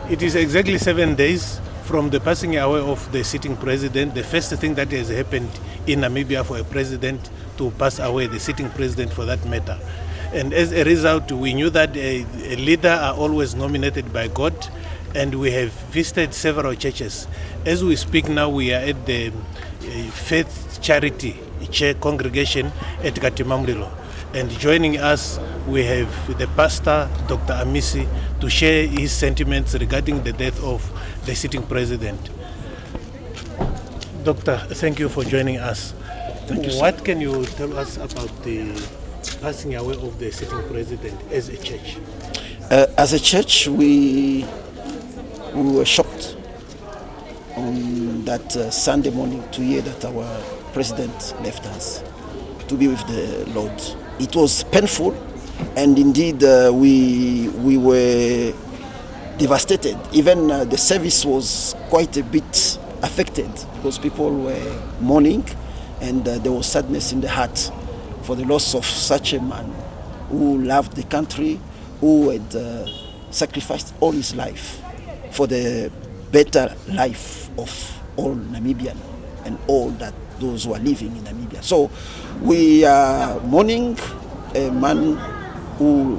It is exactly 7 days from the passing away of the sitting president. The first thing that has happened in Namibia for a president to pass away, the sitting president for that matter. And as a result, we knew that a leader are always nominated by God, and we have visited several churches. As we speak now, we are at the Faith Charity congregation at Katima Mulilo. And joining us, we have the pastor, Dr. Amisi, to share his sentiments regarding the death of the sitting president. Doctor, thank you for joining us. Thank you, sir. What can you tell us about the passing away of the sitting president as a church? As a church, we were shocked on that Sunday morning to hear that our president left us to be with the Lord. It was painful, and indeed we were devastated. Even the service was quite a bit affected because people were mourning, and there was sadness in the heart for the loss of such a man who loved the country, who had sacrificed all his life for the better life of all Namibian and all that those who are living in Namibia. So we are mourning a man who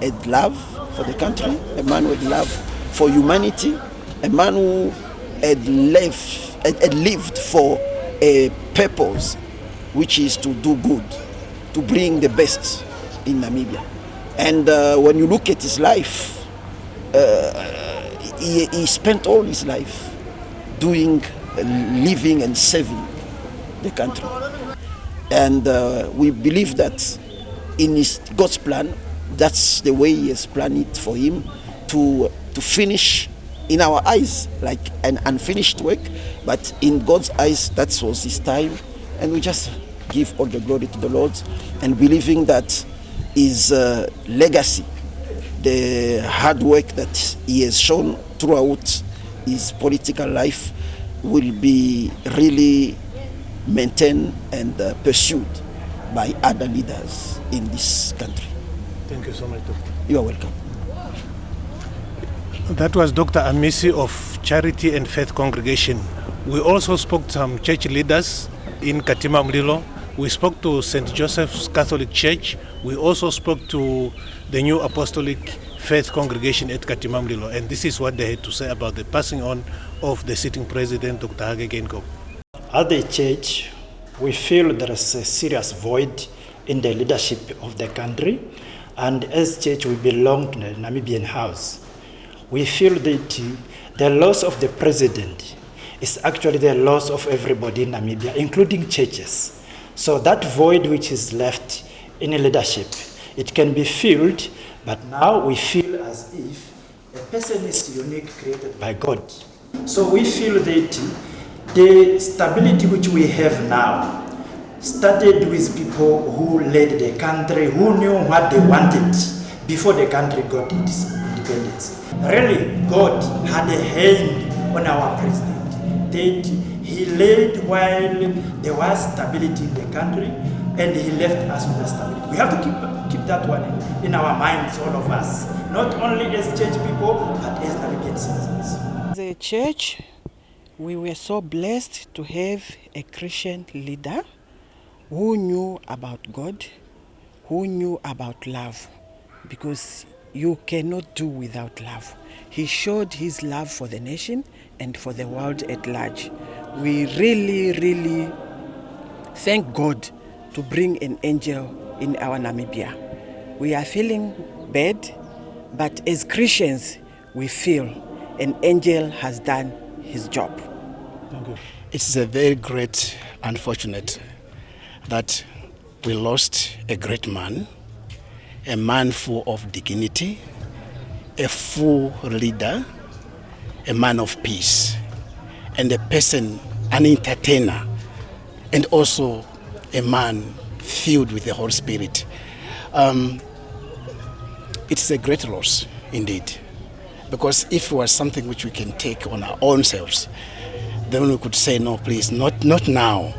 had love for the country, a man who had love for humanity, a man who had lived for a purpose, which is to do good, to bring the best in Namibia. And when you look at his life, he spent all his life doing, living and serving the country. And we believe that in God's plan, that's the way He has planned it for him to finish in our eyes like an unfinished work, but in God's eyes that was his time, and we just give all the glory to the Lord and believing that his legacy, the hard work that he has shown throughout his political life, will be really maintained and pursued by other leaders in this country. Thank you so much, Doctor. You are welcome. That was Dr. Amisi of Charity and Faith Congregation. We also spoke to some church leaders in Katima Mulilo. We spoke to St. Joseph's Catholic Church. We also spoke to the New Apostolic Faith Congregation at Katima Mulilo. And this is what they had to say about the passing on of the sitting president, Dr. Hage Geingob. As a church, we feel there is a serious void in the leadership of the country. And as church, we belong to the Namibian House. We feel that the loss of the president is actually the loss of everybody in Namibia, including churches. So that void which is left in leadership, it can be filled, but now we feel as if a person is unique, created by God. So we feel that the stability which we have now started with people who led the country, who knew what they wanted before the country got its independence. Really, God had a hand on our president, that he led while there was stability in the country, and he left us with that stability. We have to keep that one in our minds, all of us, not only as church people, but as Namibian citizens. As a church, we were so blessed to have a Christian leader who knew about God, who knew about love, because you cannot do without love. He showed his love for the nation and for the world at large. We really thank God to bring an angel in our Namibia. We are feeling bad, but as Christians, we feel an angel has done his job. Thank you. It's a very great unfortunate that we lost a great man, a man full of dignity, a full leader, a man of peace, and a person, an entertainer, and also a man filled with the Holy Spirit. It's a great loss indeed, because if it was something which we can take on our own selves, then we could say, no, please, not now.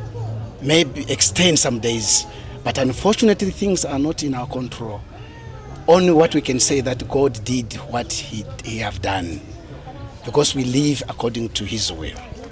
Maybe extend some days, but unfortunately things are not in our control. Only what we can say that God did what he have done. because we live according to his will.